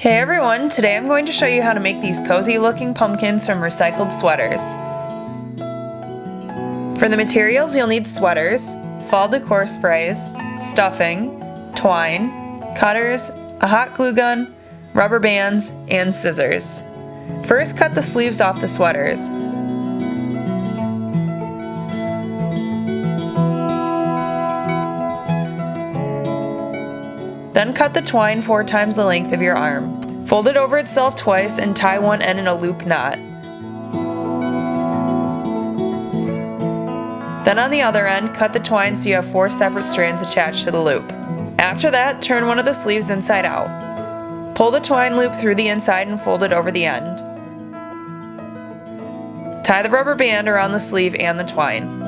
Hey everyone, today I'm going to show you how to make these cozy looking pumpkins from recycled sweaters. For the materials you'll need sweaters, fall decor sprays, stuffing, twine, cutters, a hot glue gun, rubber bands, and scissors. First cut the sleeves off the sweaters. Then cut the twine 4 times the length of your arm. Fold it over itself twice and tie one end in a loop knot. Then on the other end, cut the twine so you have 4 separate strands attached to the loop. After that, turn one of the sleeves inside out. Pull the twine loop through the inside and fold it over the end. Tie the rubber band around the sleeve and the twine.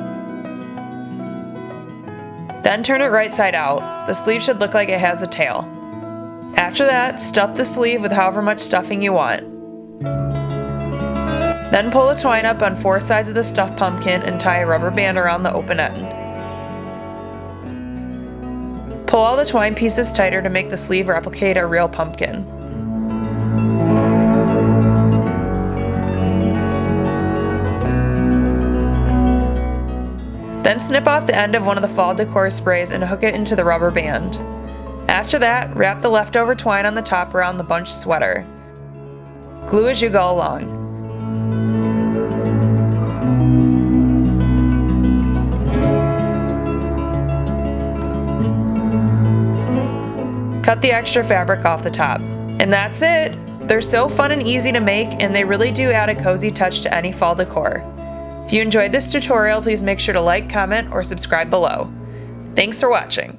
Then turn it right side out. The sleeve should look like it has a tail. After that, stuff the sleeve with however much stuffing you want. Then pull the twine up on 4 sides of the stuffed pumpkin and tie a rubber band around the open end. Pull all the twine pieces tighter to make the sleeve replicate a real pumpkin. Then snip off the end of one of the fall decor sprays and hook it into the rubber band. After that, wrap the leftover twine on the top around the bunched sweater. Glue as you go along. Cut the extra fabric off the top. And that's it! They're so fun and easy to make, and they really do add a cozy touch to any fall decor. If you enjoyed this tutorial, please make sure to like, comment, or subscribe below. Thanks for watching.